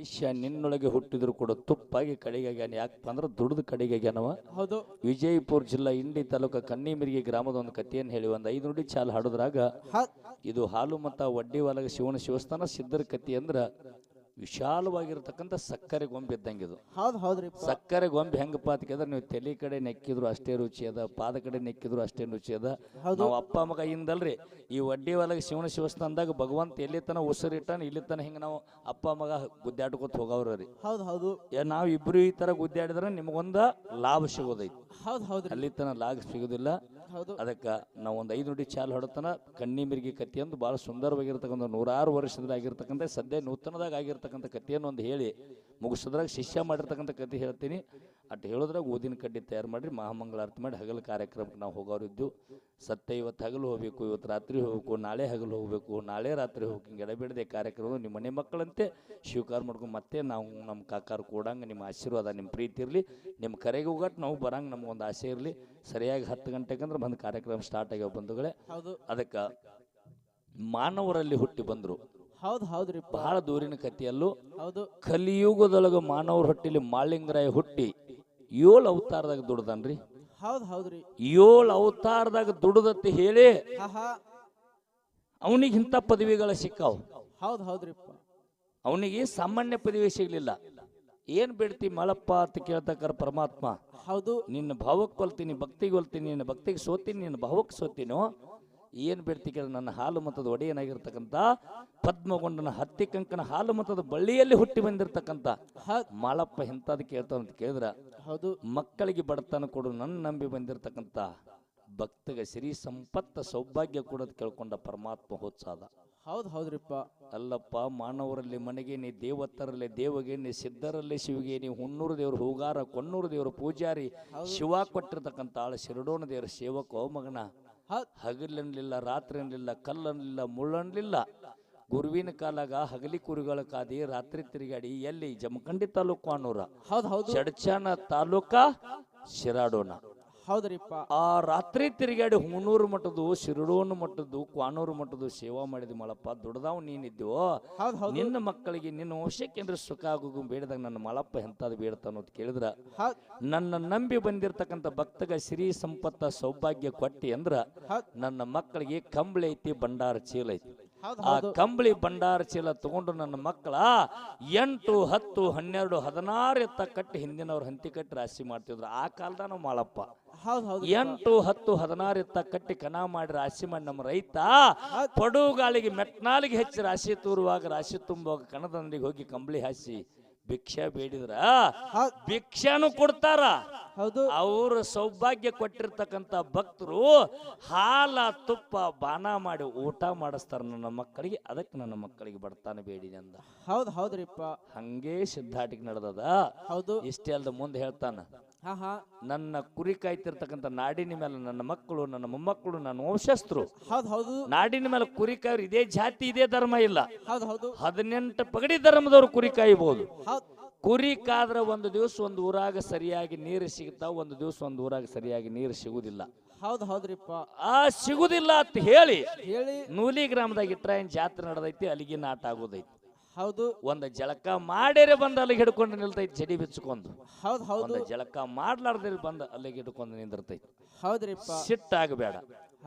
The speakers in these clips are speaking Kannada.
ಮನುಷ್ಯ ನಿನ್ನೊಳಗೆ ಹುಟ್ಟಿದ್ರು ಕೂಡ ತುಪ್ಪಾಗಿ ಕಡೆಗಾಗ್ಯಾನ. ಯಾಕಪ್ಪ ಅಂದ್ರೆ ದುಡ್ದು ಕಡೆಗಾಗ್ಯಾನವ. ಹೌದು. ವಿಜಯಪುರ ಜಿಲ್ಲಾ ಇಂಡಿ ತಾಲೂಕು ಕನ್ನಿಮಿರಿಗೆ ಗ್ರಾಮದ ಒಂದು ಕಥೆಯನ್ನು ಹೇಳಿ ಒಂದು 5 ನುಡಿ ಚಾಲ್ ಹಾಡುದ್ರಾಗ ಇದು ಹಾಲು ಮತ ವಡ್ಡಿ ಒಳಗೆ ಶಿವನ ಶಿವಸ್ಥಾನ ಸಿದ್ಧರ ಕಥೆ ಅಂದ್ರ ವಿಶಾಲವಾಗಿರ್ತಕ್ಕಂಥ ಸಕ್ಕರೆ ಗೊಂಬೆ ಇದ್ದಂಗೆ ಇದು. ಸಕ್ಕರೆ ಗೊಂಬೆ ಹೆಂಗಪ್ಪ ಅಂತಂದ್ರೆ ನೀವು ತಲೆ ಕಡೆ ನೆಕ್ಕಿದ್ರು ಅಷ್ಟೇ ರುಚಿ ಅದ, ಪಾದ ಕಡೆ ನೆಕ್ಕಿದ್ರು ಅಷ್ಟೇ ರುಚಿ ಅದ. ನಾವು ಅಪ್ಪ ಮಗ ಹಿಂದಲ್ರಿ ಈ ವಡ್ಡಿ ಒಳಗೆ ಶಿವನ ಶಿವಸ್ಥಾನದಾಗ ಭಗವಂತ ಎಲ್ಲಿ ತನ ಉಸಿರಿಟ್ಟಾನ ಇಲ್ಲಿ ತನ ಹಿಂಗ ನಾವು ಅಪ್ಪ ಮಗ ಗುದ್ದಾಡ್ಕೊತ ಹೋಗವ್ರಿ. ನಾವ್ ಇಬ್ರು ಈ ತರ ಗುದ್ದಾಡಿದ್ರೆ ನಿಮಗೊಂದ ಲಾಭ ಸಿಗೋದೈತಿ. ಅಲ್ಲಿ ತನ ಲಾಭ ಸಿಗೋದಿಲ್ಲ. ಅದಕ್ಕ ನಾವು ಒಂದು 5 ನುಡಿ ಚಾಲ್ ಹೊಡತನ ಕಣ್ಣಿಮಿರ್ಗಿ ಕಥೆ ಅಂದು ಬಹಳ ಸುಂದರವಾಗಿರ್ತಕ್ಕಂಥ 106 ವರ್ಷದಲ್ಲಿ ಆಗಿರ್ತಕ್ಕಂಥ ಸದ್ಯ ನೂತನದಾಗ ಆಗಿರ್ತಕ್ಕಂಥ ಕಥೆಯನ್ನು ಒಂದು ಹೇಳಿ ಮುಗಿಸೋದ್ರಾಗ ಶಿಷ್ಯ ಮಾಡಿರ್ತಕ್ಕಂಥ ಕಥೆ ಹೇಳ್ತೀನಿ. ಅಟ್ ಹೇಳೋದ್ರಾಗ ಊದಿನ ಕಡ್ಡಿ ತಯಾರು ಮಾಡಿ ಮಹಾಮಂಗಳಾರತಿ ಮಾಡಿ ಹಗಲು ಕಾರ್ಯಕ್ರಮಕ್ಕೆ ನಾವು ಹೋಗೋರಿದ್ದು. ಸತ್ಯ ಇವತ್ತು ಹಗಲು ಹೋಗ್ಬೇಕು, ಇವತ್ತು ರಾತ್ರಿ ಹೋಗ್ಬೇಕು, ನಾಳೆ ಹಗಲು ಹೋಗ್ಬೇಕು, ನಾಳೆ ರಾತ್ರಿ ಹೋಗಿ ಹಿಂಗೆ ಎಡಬಿಡದೆ ಕಾರ್ಯಕ್ರಮ ನಿಮ್ಮ ಮನೆ ಮಕ್ಕಳಂತೆ ಸ್ವೀಕಾರ ಮಾಡ್ಕೊಂಡು ಮತ್ತೆ ನಾವು ನಮ್ಮ ಕಾಕಾರು ಕೂಡಂಗೆ ನಿಮ್ಮ ಆಶೀರ್ವಾದ ನಿಮ್ಮ ಪ್ರೀತಿ ಇರಲಿ. ನಿಮ್ಮ ಕರೆಗೆ ಹೋಗಟ್ಟು ನಾವು ಬರಂಗೆ ನಮಗೊಂದು ಆಸೆ ಇರಲಿ. ಸರಿಯಾಗಿ 10 ಗಂಟೆಗೆ ಅಂದ್ರೆ ಬಂದು ಕಾರ್ಯಕ್ರಮ ಸ್ಟಾರ್ಟ್ ಆಗ್ಯಾವ ಬಂಧುಗಳೇ. ಅದಕ್ಕೆ ಮಾನವರಲ್ಲಿ ಹುಟ್ಟಿ ಬಂದರು. ಬಹಳ ದೂರಿನ ಕಥೆಯಲ್ಲೂ ಕಲಿಯುಗದೊಳಗ ಮಾನವರ ಹೊಟ್ಟಿಲಿ ಮಾಳಿಂಗರಾಯ ಹುಟ್ಟಿ 7 ಅವತಾರದಾಗ ದುಡ್ದನ್ರಿ. 7 ಅವತಾರದಾಗ ದುಡ್ದತ್ತೆ ಹೇಳಿ ಅವನಿಗೆ ಇಂಥ ಪದವಿಗಳ ಸಿಕ್ಕಾವ್. ಅವನಿಗೆ ಸಾಮಾನ್ಯ ಪದವಿ ಸಿಗ್ಲಿಲ್ಲ. ಏನ್ ಬಿಡ್ತಿ ಮಳಪ್ಪ ಅಂತ ಕೇಳ್ತಕ್ಕಾರ ಪರಮಾತ್ಮ. ನಿನ್ನ ಭಾವಕ್ಕೆ ಕೊಲ್ತೀನಿ, ಭಕ್ತಿಗೆ ಕೊಲ್ತೀನಿ, ನಿನ್ನ ಭಕ್ತಿಗೆ ಸೋತೀನಿ, ನಿನ್ನ ಭಾವಕ್ಕೆ ಸೋತೀನೋ. ಏನ್ ಬಿಡ್ತಿ ಕೇಳ ನನ್ನ ಹಾಲು ಮತದ ಒಡೆಯನಾಗಿರ್ತಕ್ಕಂಥ ಪದ್ಮಗೊಂಡನ ಹತ್ತಿ ಕಂಕನ ಹಾಲು ಮತದ ಬಳ್ಳಿಯಲ್ಲಿ ಹುಟ್ಟಿ ಬಂದಿರತಕ್ಕಂಥ ಮಾಳಪ್ಪ ಎಂತದ್ ಕೇಳ್ತಾವಂತ ಕೇಳಿದ್ರ ಮಕ್ಕಳಿಗೆ ಬಡತನ ಕೊಡು ನನ್ನ ನಂಬಿ ಬಂದಿರತಕ್ಕಂಥ ಭಕ್ತಗೆ ಸಿರಿ ಸಂಪತ್ತ ಸೌಭಾಗ್ಯ ಕೊಡೋದು ಕೇಳ್ಕೊಂಡ ಪರಮಾತ್ಮ ಹೋತ್ಸಾದ. ಅಲ್ಲಪ್ಪ ಮಾನವರಲ್ಲಿ ಮನೆಗೆ ನೀ ದೇವತರಲ್ಲಿ ದೇವಗೆ ನೀ ಸಿದ್ಧರಲ್ಲಿ ಶಿವಿಗೆ ನೀ ಹುಣ್ಣೂರು ದೇವರು ಹೂಗಾರ ಕೊಣ್ಣೂರು ದೇವರು ಪೂಜಾರಿ ಶಿವ ಕೊಟ್ಟಿರ್ತಕ್ಕಂಥ ಆಳ ಶಿರಡೋಣ ದೇವರ ಸೇವಕ ಮಗನ. ಹಗಲನ್ಲಿಲ್ಲ, ರಾತ್ರಿ ಅನ್ಲಿಲ್ಲ, ಕಲ್ಲನ್ಲಿಲ್ಲ, ಮುಳ್ಳನ್ಲಿಲ್ಲ. ಗುರುವಿನ ಕಾಲಾಗ ಹಗಲಿ ಕುರಿಗಳ ಕಾದಿ ರಾತ್ರಿ ತಿರುಗಾಡಿ ಎಲ್ಲಿ ಜಮಖಂಡಿ ತಾಲೂಕು ಅನ್ನೂರ ಚಡ್ಚಾನ ತಾಲೂಕ ಶಿರಾಡೋಣ. ಆ ರಾತ್ರಿ ತಿರುಗಾಡಿ ಹುಣೂರು ಮಠದ್ದು ಶಿರಡೋಣ ಮಠದ್ದು ಕ್ವಾನೂರು ಮಠದ್ದು ಸೇವಾ ಮಾಡಿದ ಮಳಪ್ಪ ದೊಡ್ಡದಾವ್ ನೀನಿದ್ದೆವೋ. ನಿನ್ನ ಮಕ್ಕಳಿಗೆ ನಿನ್ನ ವಂಶಕ್ಕೇಂದ್ರ ಸುಖ ಆಗೋಗು ಬೇಡದಾಗ ನನ್ನ ಮಳಪ್ಪ ಎಂತಾದ್ ಬೇಡ್ತಾನೋ ಅಂತ ಕೇಳಿದ್ರ ನನ್ನ ನಂಬಿ ಬಂದಿರತಕ್ಕಂಥ ಭಕ್ತಗ ಸಿರಿ ಸಂಪತ್ತ ಸೌಭಾಗ್ಯ ಕೊಟ್ಟಿ ಅಂದ್ರ ನನ್ನ ಮಕ್ಕಳಿಗೆ ಕಂಬಳಿ ಐತಿ, ಭಂಡಾರ ಚೀಲ ಐತಿ. ಆ ಕಂಬಳಿ ಭಂಡಾರ ಚೀಲ ತಗೊಂಡು ನನ್ನ ಮಕ್ಕಳ 8, 10, 12, 16 ಎತ್ತ ಕಟ್ಟಿ ಹಿಂದಿನವ್ರು ಹಂತಿ ಕಟ್ಟಿ ರಾಶಿ ಮಾಡ್ತಿದ್ರು. ಆ ಕಾಲದ ನಾವು ಮಾಳಪ್ಪ 8, 10, 16 ಎತ್ತ ಕಟ್ಟಿ ಕಣ ಮಾಡಿ ರಾಶಿ ಮಾಡಿ ನಮ್ಮ ರೈತ ಪಡುಗಾಳಿಗೆ ಮೆಟ್ನಾಲಿಗೆ ಹೆಚ್ಚಿ ರಾಶಿ ತೂರುವಾಗ ರಾಶಿ ತುಂಬುವಾಗ ಕಣದಂಡಿಗೆ ಹೋಗಿ ಕಂಬಳಿ ಹಾಸಿ ಭಿಕ್ಷಾ ಬೇಡಿದ್ರ ಭಿಕ್ಷಾನು ಕೊಡ್ತಾರ. ಅವ್ರ ಸೌಭಾಗ್ಯ ಕೊಟ್ಟಿರ್ತಕ್ಕಂಥ ಭಕ್ತರು ಹಾಲ ತುಪ್ಪ ಬಾನ ಮಾಡಿ ಊಟ ಮಾಡಿಸ್ತಾರ ನನ್ನ ಮಕ್ಕಳಿಗೆ. ಅದಕ್ಕೆ ನನ್ನ ಮಕ್ಕಳಿಗೆ ಬಡತಾನ ಬೇಡಿದೆ ಅಂದ. ಹಂಗೆ ಸಿದ್ಧಾಟಿಗೆ ನಡೆದದ. ಇಷ್ಟೇ ಅಲ್ದ ಮುಂದೆ ಹೇಳ್ತಾನ ನನ್ನ ಕುರಿ ಕಾಯ್ತಿರ್ತಕ್ಕಂಥ ನಾಡಿನ ಮೇಲೆ ನನ್ನ ಮಕ್ಕಳು, ನನ್ನ ಮೊಮ್ಮಕ್ಕಳು, ನನ್ನ ವಂಶಸ್ಥರು ನಾಡಿನ ಮೇಲೆ ಕುರಿ ಕಾಯ್ರು. ಇದೇ ಜಾತಿ ಇದೇ ಧರ್ಮ ಇಲ್ಲ. 18 ಪಗಡಿ ಧರ್ಮದವ್ರು ಕುರಿ ಕಾಯಬಹುದು. ಕುರಿ ಕಾದ್ರ ಒಂದು ದಿವಸ ಒಂದು ಊರಾಗ ಸರಿಯಾಗಿ ನೀರು ಸಿಗ್ತಾವ, ಒಂದು ದಿವಸ ಒಂದು ಊರಾಗ ಸರಿಯಾಗಿ ನೀರು ಸಿಗುದಿಲ್ಲ. ಆ ಸಿಗುದಿಲ್ಲ ಅಂತ ಹೇಳಿ ನೂಲಿ ಗ್ರಾಮದಾಗ ಇಟ್ರ ಏನ್ ಜಾತ್ರೆ ನಡೆದೈತಿ, ಅಲ್ಲಿಗೆ ನಾಟ ಆಗೋದೈತಿ. ಒಂದ ಜಳಕ ಮಾಡ್ಯಾರೆ ಬಂದ ಅಲ್ಲಿಗೆ ಹಿಡ್ಕೊಂಡು ನಿಲ್ತೈತಿ ಜಡಿ ಬಿಚ್ಕೊಂಡು. ಒಂದ ಜಳಕ ಮಾಡ್ಲಾರ್ದ ಬಂದ ಅಲ್ಲಿಗೆ ಹಿಡ್ಕೊಂಡು ನಿಂದಿರ್ತೈತಿ. ಸಿಟ್ಟಾಗಬೇಡ.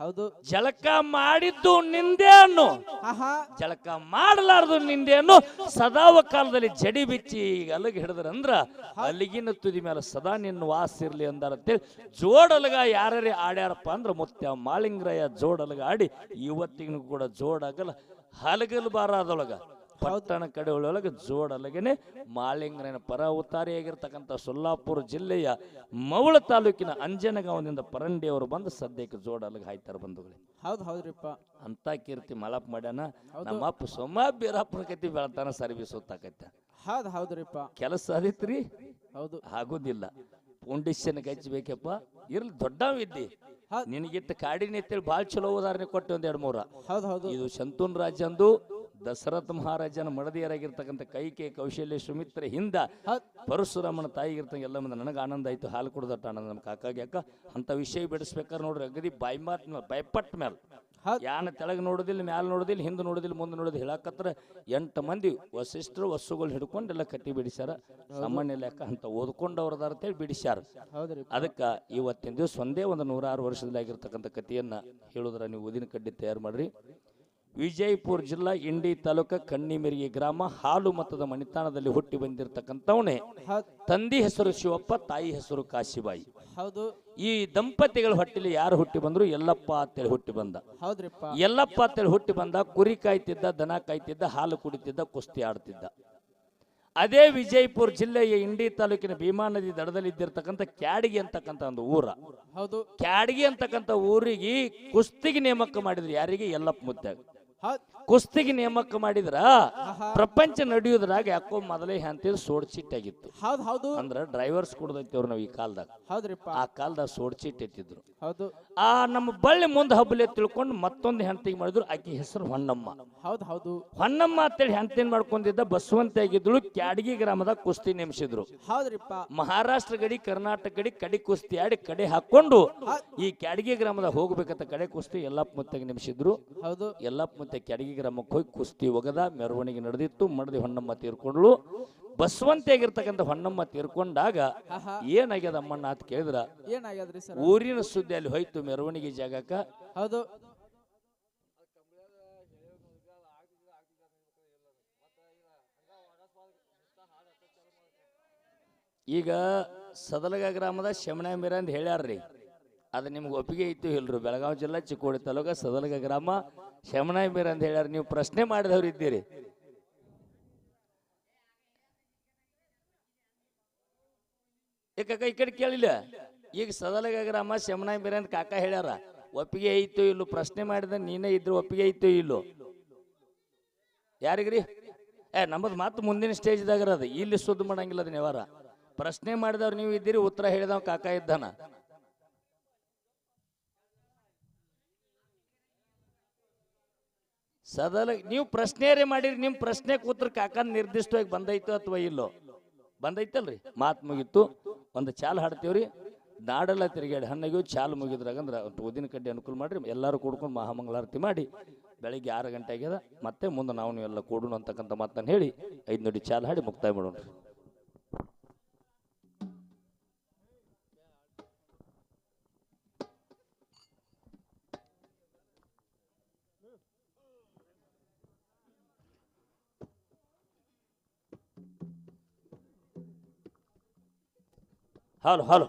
ಜಳಕ ಮಾಡಿದ್ದು ನಿಂದೆ ಅನ್ನು, ಜಳಕ ಮಾಡಲಾರ್ದು ನಿಂದೆ ಅನ್ನು. ಸದಾವ ಕಾಲದಲ್ಲಿ ಜಡಿ ಬಿಚ್ಚಿ ಅಲ್ಲಿಗೆ ಹಿಡಿದ್ರಂದ್ರ ಅಲ್ಲಿಗಿನ ತುದಿ ಮೇಲೆ ಸದಾ ನಿನ್ನ ವಾಸ ಇರ್ಲಿ ಅಂದಾರಂತೇಳಿ ಜೋಡಲ್ಗ ಯಾರ್ಯಾರೇ ಆಡ್ಯಾರಪ್ಪ ಅಂದ್ರ ಮುತ್ಯ ಮಾಳಿಂಗರಾಯ ಜೋಡಲ್ಗ ಆಡಿ ಇವತ್ತಿಗೂ ಕೂಡ ಜೋಡಾಗಲ್ಲ ಹಲಗಲ್ ಬಾರದೊಳಗ ಪಟ್ಟಣ ಕಡೆ ಒಳಗೆ ಜೋಡಲಗೆನೆ ಮಾಳಿಂಗರಾಯನ ಪರ ಅವತಾರಿಯಾಗಿರ್ತಕ್ಕಂಥ ಸೊಲ್ಲಾಪುರ ಜಿಲ್ಲೆಯ ಮೌಳ ತಾಲೂಕಿನ ಅಂಜನಗಾಂವದಿಂದ ಪರಂಡಿ ಅವರು ಬಂದು ಸದ್ಯಕ್ಕೆ ಜೋಡಲ್ಗೆ ಹಾಯ್ತಾರ ಬಂಧುಗಳೇ. ಅಂತ ಕೀರ್ತಿ ಮಳಪ್ ಮಾಡ್ಯಾನ. ನಮ್ಮಪ್ಪ ಸೋಮ ಬೀರಪ್ಪನ ಕತಿ ಬೆಳತಾನ ಸರ್ವಿಸ್ ಹೊತ್ತಾಕೈತ. ಕೆಲಸ ಆದಿತ್ರಿ ಆಗುದಿಲ್ಲ. ಪೌಂಡೇಶನ್ ಹಚ್ಚಬೇಕಪ್ಪ ಇರ್ಲಿ ದೊಡ್ಡವಿದ್ದಿ ನಿನಗಿಟ್ಟ ಕಾಡಿನ ಎತ್ತೇಳಿ ಭಾಳ ಚಲೋ ಉದಾಹರಣೆ ಕೊಟ್ಟು 1-2-3. ಇದು ಶಂತೂನ್ ರಾಜ್ಯ ಅಂದು ದಶರಥ ಮಹಾರಾಜನ ಮಡದಿಯರಾಗಿರ್ತಕ್ಕಂಥ ಕೈಕೆ ಕೌಶಲ್ಯ ಸುಮಿತ್ರ ಹಿಂದ ಪರಶುರಾಮನ ತಾಯಿಗಿರ್ತಂಗ ಎಲ್ಲ ಮಂದಿ ನನಗೆ ಆನಂದ ಆಯ್ತು. ಹಾಲು ಕುಡ್ದಟ್ಟ ಆನಂದ ನಮ್ಮ ಕಾಕಾಗ. ಯಾಕ ಅಂತ ವಿಷಯ ಬಿಡಿಸ್ಬೇಕಾದ್ರೆ ನೋಡ್ರಿ ಅಗದಿ ಬಾಯಿ ಮಾತ್ ಮೇಲೆ ಬಾಯ್ಪಟ್ ಮೇಲೆ ಯಾನ ತೆಳಗ್ ನೋಡೋದಿಲ್ಲ, ಮ್ಯಾಲ ನೋಡೋದಿಲ್ಲ, ಹಿಂದೆ ನೋಡೋದಿಲ್ಲ, ಮುಂದೆ ನೋಡೋದಿಲ್ಲ. ಹೇಳಕತ್ರ 8 ಮಂದಿ ವಸಿಷ್ಠರು ವಸ್ತುಗಳು ಹಿಡ್ಕೊಂಡೆಲ್ಲ ಕಟ್ಟಿ ಬಿಡಿಸ್ಯಾರ. ಸಾಮಾನ್ಯ ಲೆಕ್ಕ ಅಂತ ಓದ್ಕೊಂಡವ್ರದಾರ ಅಂತೇಳಿ ಬಿಡಿಸ್ಯಾರ. ಅದಕ್ಕೆ ಇವತ್ತಿನ ದಿವಸ ಒಂದೇ ಒಂದು 106 ವರ್ಷದಲ್ಲಾಗಿರ್ತಕ್ಕಂಥ ಕಥೆಯನ್ನ ಹೇಳುದ್ರ ನೀವು ಊದಿನ ಕಡ್ಡಿ ತಯಾರು ಮಾಡ್ರಿ. ವಿಜಯಪುರ ಜಿಲ್ಲಾ ಇಂಡಿ ತಾಲೂಕ ಕಣ್ಣಿಮೆರಿಗೆ ಗ್ರಾಮ ಹಾಲು ಮತದ ಮಣಿತಾಣದಲ್ಲಿ ಹುಟ್ಟಿ ಬಂದಿರತಕ್ಕಂಥವನೇ. ತಂದಿ ಹೆಸರು ಶಿವಪ್ಪ, ತಾಯಿ ಹೆಸರು ಕಾಶಿಬಾಯಿ. ಹೌದು. ಈ ದಂಪತಿಗಳ ಹೊಟ್ಟಿಲಿ ಯಾರು ಹುಟ್ಟಿ ಬಂದ್ರು? ಯಲ್ಲಪ್ಪ ಅಂತೇಳಿ ಹುಟ್ಟಿ ಬಂದ. ಯಲ್ಲಪ್ಪ ಅಂತೇಳಿ ಹುಟ್ಟಿ ಬಂದ. ಕುರಿ ಕಾಯ್ತಿದ್ದ, ದನ ಕಾಯ್ತಿದ್ದ, ಹಾಲು ಕುಡಿತಿದ್ದ, ಕುಸ್ತಿ ಆಡ್ತಿದ್ದ. ಅದೇ ವಿಜಯಪುರ ಜಿಲ್ಲೆಯ ಇಂಡಿ ತಾಲೂಕಿನ ಭೀಮಾ ನದಿ ದಡದಲ್ಲಿ ಇದ್ದಿರ್ತಕ್ಕಂಥ ಕ್ಯಾಡಗಿ ಅಂತಕ್ಕಂಥ ಒಂದು ಊರ. ಹೌದು. ಕ್ಯಾಡಗಿ ಅಂತಕ್ಕಂಥ ಊರಿಗೆ ಕುಸ್ತಿಗೆ ನೇಮಕ ಮಾಡಿದ್ರು. ಯಾರಿಗೆ? ಯಲ್ಲಪ್ಪ ಮುತ್ಯಾಗ ಕುಸ್ತಿಗೆ ನೇಮಕ ಮಾಡಿದ್ರ ಪ್ರಪಂಚ ನಡೆಯುದ್ರಾಗ ಯಾಕೋ ಮೊದಲೇ ಅಂತಿದ್ ಸೋಡ್ಚಿಟ್ಟಾಗಿತ್ತು. ಅಂದ್ರ ಡ್ರೈವರ್ಸ್ ಕೊಡದೈತಿವ್ರು ನಾವು ಈ ಕಾಲದಾಗ. ಆ ಕಾಲದಾಗ ಸೋಡ್ಚಿಟ್ ಎತ್ತಿದ್ರು. ಆ ನಮ್ಮ ಬಳ್ಳಿ ಮುಂದೆ ಹಬ್ಬಲೆ ತಿಳ್ಕೊಂಡು ಮತ್ತೊಂದು ಹೆಂಡತಿಗೆ ಮಾಡಿದ್ರು. ಆಕಿ ಹೆಸರು ಹೊನ್ನಮ್ಮ. ಹೊನ್ನಮ್ಮ ಅಂತೇಳಿ ಹೆಂಡತಿನ ಮಾಡ್ಕೊಂಡಿದ್ದ ಬಸವಂತ ಆಗಿದ್ಳು. ಕ್ಯಾಡಗಿ ಗ್ರಾಮದಾಗ ಕುಸ್ತಿ ನೇಮಿಸಿದ್ರು. ಮಹಾರಾಷ್ಟ್ರ ಗಡಿ, ಕರ್ನಾಟಕ ಗಡಿ ಕಡಿ ಕುಸ್ತಿ ಆಡಿ ಕಡೆ ಹಾಕೊಂಡು ಈ ಕ್ಯಾಡಗಿ ಗ್ರಾಮದಾಗ ಹೋಗ್ಬೇಕಂತ ಕಡೆ ಕುಸ್ತಿ ಯಲ್ಲಪ್ಪ ಮುತ್ಯಾಗ ನೇಮಿಸಿದ್ರು. ಯಲ್ಲಪ್ಪ ಮತ್ತೆ ಕ್ಯಾಡಗಿ ಗ್ರಾಮಕ್ಕೆ ಹೋಗಿ ಕುಸ್ತಿ ಒಗದ ಮೆರವಣಿಗೆ ನಡೆದಿತ್ತು. ಮಡದಿ ಹೊನ್ನಮ್ಮ ತೀರ್ಕೊಂಡ್ಳು. ಬಸವಂತಿಯಾಗಿರ್ತಕ್ಕಂಥ ಹೊನ್ನಮ್ಮ ತೀರ್ಕೊಂಡಾಗ ಏನಾಗ್ಯದ ಅಮ್ಮಣ್ಣ ಅಂತ ಕೇಳಿದ್ರ, ಊರಿನ ಸುದ್ದಿ ಅಲ್ಲಿ ಹೋಯ್ತು ಮೆರವಣಿಗೆ ಜಾಗಕ್ಕ. ಹೌದು. ಈಗ ಸದಲಗ ಗ್ರಾಮದ ಶಮಣ ಮೀರ ಅಂತ ಹೇಳ್ಯಾರ್ರಿ. ಅದು ನಿಮ್ಗೆ ಒಪ್ಪಿಗೆ ಐತಿ ಇಲ್ರು? ಬೆಳಗಾವಿ ಜಿಲ್ಲಾ ಚಿಕ್ಕೋಡಿ ತಾಲೂಕ ಸದಲಗ ಗ್ರಾಮ ಶಮಣ ಮೀರ ಅಂತ ಹೇಳ್ಯಾರ. ನೀವು ಪ್ರಶ್ನೆ ಮಾಡಿದವ್ರು ಇದ್ದೀರಿ. ಈ ಕಡೆ ಕೇಳಿಲ್ಲ. ಈಗ ಸದಲಗ ಗ್ರಾಮ ಶಮಣ ಮೀರ ಅಂತ ಕಾಕ ಹೇಳ್ಯಾರ. ಒಪ್ಪಿಗೆ ಐತೋ ಇಲ್ಲೋ? ಪ್ರಶ್ನೆ ಮಾಡಿದ ನೀನೇ ಇದ್ರು ಒಪ್ಪಿಗೆ ಐತೋ ಇಲ್ಲೋ? ಯಾರಿಗ್ರಿ? ನಮ್ಮದು ಮಾತು ಮುಂದಿನ ಸ್ಟೇಜ್ದಾಗ ಅದು. ಇಲ್ಲಿ ಸುದ್ದಿ ಮಾಡಂಗಿಲ್ಲ ಅದನ್ನ ಯಾವಾರ. ಪ್ರಶ್ನೆ ಮಾಡಿದವ್ರು ನೀವು ಇದ್ದೀರಿ, ಉತ್ತರ ಹೇಳಿದವ್ ಕಾಕ ಇದ್ದಾನ. ಸದಲ ನೀವು ಪ್ರಶ್ನೆಯರೇ ಮಾಡಿರಿ. ನಿಮ್ಮ ಪ್ರಶ್ನೆಗೆ ಉತ್ತರ ಕಾಕ ನಿರ್ದಿಷ್ಟವಾಗಿ ಬಂದೈತೋ ಅಥವಾ ಇಲ್ಲೋ? ಬಂದೈತಲ್ರಿ. ಮಾತು ಮುಗಿತು. ಒಂದು ಚಾಲು ಹಾಡ್ತೀವ್ರಿ. ನಾಡೆಲ್ಲ ತಿರುಗಾಡಿ ಹಣ್ಣಾಗಿ ಚಾಲು ಮುಗಿದ್ರಾಗಂದ್ರೆ ಊದಿನ ಕಡ್ಡಿ ಅನುಕೂಲ ಮಾಡ್ರಿ. ಎಲ್ಲರೂ ಕೂಡ್ಕೊಂಡು ಮಹಾಮಂಗಳಾರತಿ ಮಾಡಿ ಬೆಳಿಗ್ಗೆ 6 ಗಂಟೆ ಆಗ್ಯದ. ಮತ್ತೆ ಮುಂದೆ ನಾವು ಎಲ್ಲ ಕೂಡೋಣ ಅಂತಕ್ಕಂಥ ಮಾತನ್ನು ಹೇಳಿ 5 ನುಡಿ ಚಾಲು ಹಾಡಿ ಮುಕ್ತಾಯ ಮಾಡೋಣ. ಹಾಲು ಹಾಲು